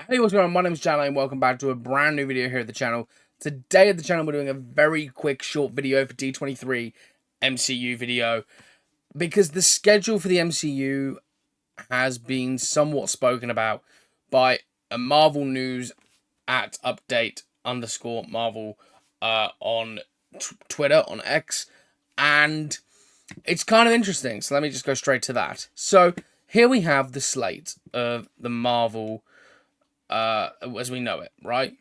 Hey, what's going on? My name is Jan and welcome back to a brand new video here at the channel. Today at the channel we're doing a very quick short video for D23 MCU video because the schedule for the MCU has been somewhat spoken about by a Marvel News at update underscore Marvel on Twitter, on X, and it's kind of interesting. So let me just go straight to that. So here we have the slate of the Marvel as we know it, right?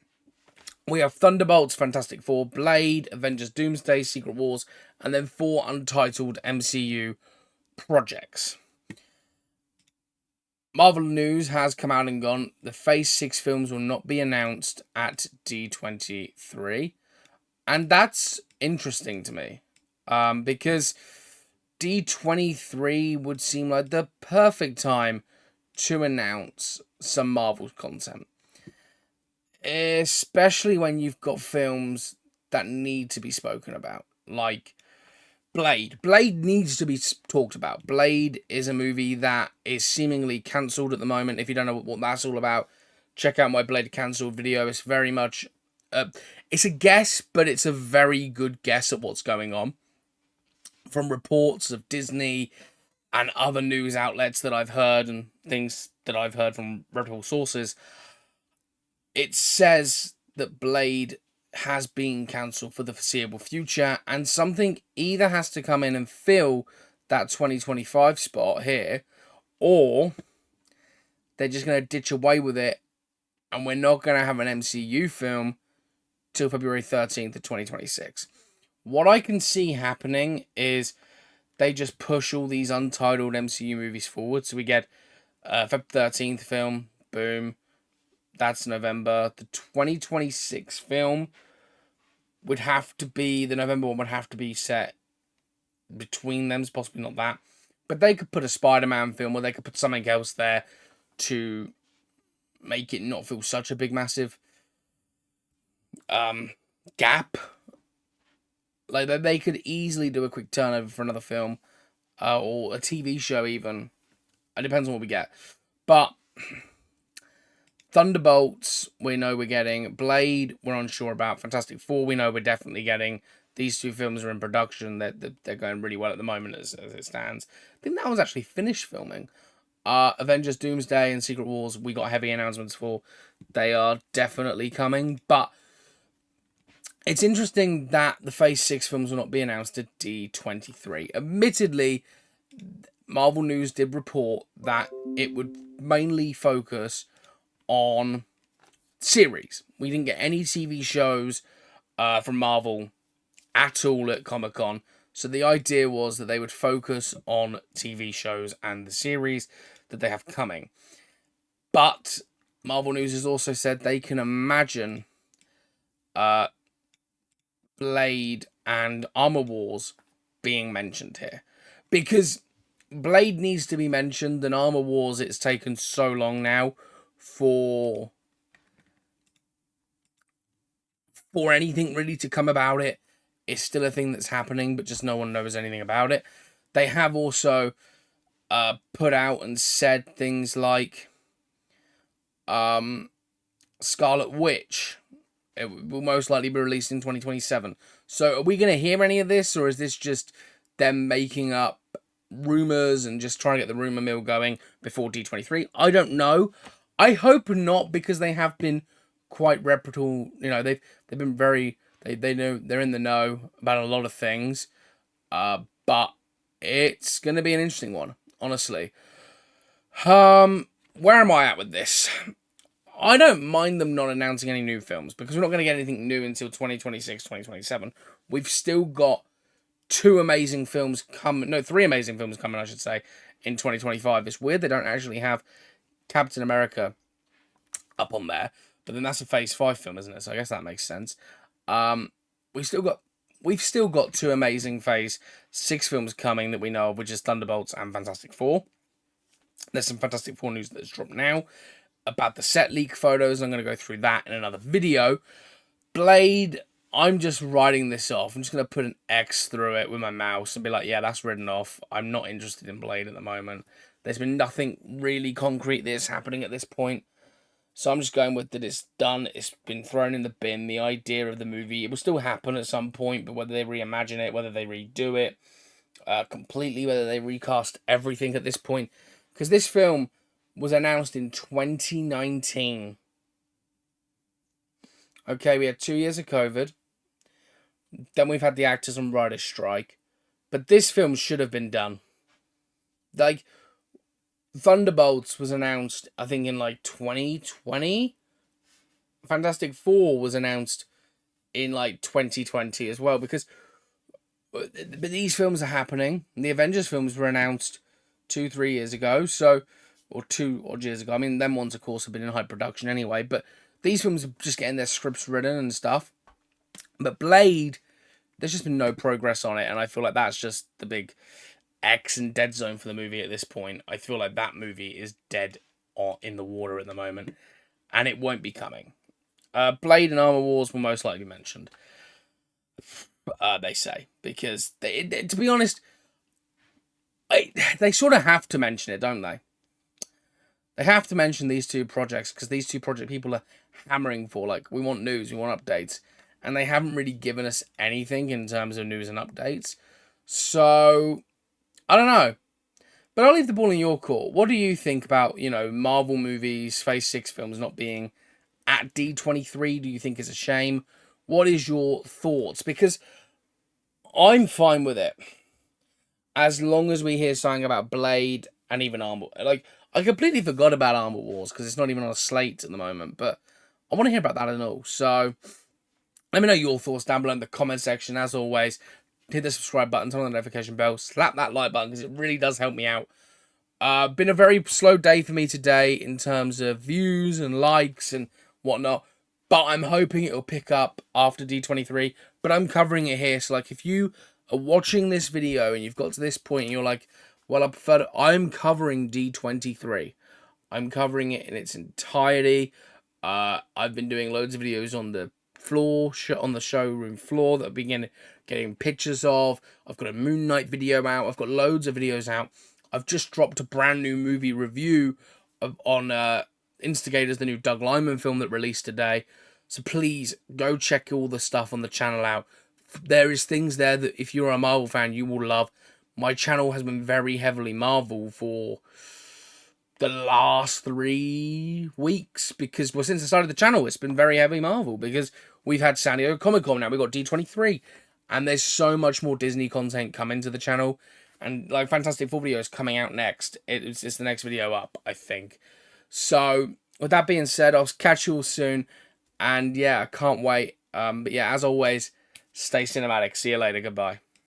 We have Thunderbolts, Fantastic Four, Blade, Avengers Doomsday, Secret Wars, and then 4 untitled MCU projects. Marvel News has come out and gone. The Phase 6 films will not be announced at D23. And that's interesting to me. Because D23 would seem like the perfect time to announce some Marvel content. Especially when you've got films that need to be spoken about, like Blade. Blade needs to be talked about. Blade is a movie that is seemingly cancelled at the moment. If you don't know what that's all about, check out my Blade cancelled video. It's very much, it's a guess, but it's a very good guess at what's going on. From reports of Disney and other news outlets that I've heard and things that I've heard from reputable sources, it says that Blade has been cancelled for the foreseeable future, and something either has to come in and fill that 2025 spot here, or they're just going to ditch away with it, and we're not going to have an MCU film till February 13th of 2026. What I can see happening is they just push all these untitled MCU movies forward, so we get Feb 13th film, boom. That's November. The 2026 film would have to be, the November one would have to be set between them, possibly not that. But they could put a Spider-Man film, or they could put something else there to make it not feel such a big, massive gap. Like, they could easily do a quick turnover for another film, or a TV show even. It depends on what we get. But Thunderbolts, we know we're getting. Blade, we're unsure about. Fantastic Four, we know we're definitely getting. These two films are in production. They're going really well at the moment as it stands. I think that was actually finished filming. Avengers Doomsday and Secret Wars, we got heavy announcements for. They are definitely coming. But it's interesting that the Phase 6 films will not be announced at D23. Admittedly, Marvel News did report that it would mainly focus on series. We didn't get any TV shows from Marvel at all at Comic-Con. So the idea was that they would focus on TV shows and the series that they have coming. But Marvel News has also said they can imagine Blade and Armor Wars being mentioned here. Because Blade needs to be mentioned, and Armor Wars, it's taken so long now for anything really to come about it. It's still a thing that's happening, but just no one knows anything about it. They have also put out and said things like Scarlet Witch, it will most likely be released in 2027. So are we going to hear any of this, or is this just them making up rumors and just trying to get the rumor mill going before D23? I don't know. I hope not, because they have been quite reputable. You know, they've been very, they know, they're in the know about a lot of things. But it's going to be an interesting one, honestly. Where am I at with this? I don't mind them not announcing any new films, because we're not going to get anything new until 2026, 2027. We've still got three amazing films coming, I should say, in 2025. It's weird they don't actually have Captain America up on there, but then that's a Phase 5 film, isn't it? So I guess that makes sense. We've still got two amazing Phase 6 films coming that we know of, which is Thunderbolts and Fantastic Four. There's some Fantastic Four news that's dropped now about the set leak photos. I'm going to go through that in another video. Blade, I'm just writing this off. I'm just going to put an X through it with my mouse and be like, yeah, that's written off. I'm not interested in Blade at the moment. There's been nothing really concrete that's happening at this point. So I'm just going with that it's done, it's been thrown in the bin. The idea of the movie, it will still happen at some point, but whether they reimagine it, whether they redo it completely, whether they recast everything at this point. Because this film was announced in 2019. Okay, we had 2 years of COVID. Then we've had the actors and writers strike. But this film should have been done. Like, Thunderbolts was announced, I think, in like 2020. Fantastic Four was announced in like 2020 as well. But these films are happening. The Avengers films were announced 2-3 years ago. So, or 2 odd years ago. I mean, them ones, of course, have been in high production anyway. But these films are just getting their scripts written and stuff. But Blade, there's just been no progress on it. And I feel like that's just the big X and dead zone for the movie at this point. I feel like that movie is dead in the water at the moment. And it won't be coming. Blade and Armor Wars will most likely be mentioned. They say. Because, to be honest, they sort of have to mention it, don't they? They have to mention these two projects because these two project people are hammering for, like, we want news, we want updates. And they haven't really given us anything in terms of news and updates. So, I don't know. But I'll leave the ball in your court. What do you think about, Marvel movies, Phase 6 films not being at D23? Do you think it's a shame? What is your thoughts? Because I'm fine with it. As long as we hear something about Blade and even Armor. Like, I completely forgot about Armor Wars because it's not even on a slate at the moment. But I want to hear about that and all. So, let me know your thoughts down below in the comment section. As always, hit the subscribe button, turn on the notification bell, slap that like button because it really does help me out. Been a very slow day for me today in terms of views and likes and whatnot. But I'm hoping it'll pick up after D23. But I'm covering it here. So, like, if you are watching this video and you've got to this point and you're like, well, I prefer to, I'm covering D23. I'm covering it in its entirety. I've been doing loads of videos on the floor, on the showroom floor that I've been getting pictures of. I've got a Moon Knight video out. I've got loads of videos out. I've just dropped a brand new movie review on Instigators, the new Doug Liman film that released today. So please go check all the stuff on the channel out. There is things there that if you're a Marvel fan, you will love. My channel has been very heavily Marvel for the last 3 weeks because, well, since I started the channel, it's been very heavy Marvel because we've had San Diego Comic-Con now, we've got D23, and there's so much more Disney content coming to the channel, and like Fantastic Four videos coming out next. It's the next video up, I think. So with that being said, I'll catch you all soon, and yeah, I can't wait. But yeah, as always, stay cinematic. See you later. Goodbye.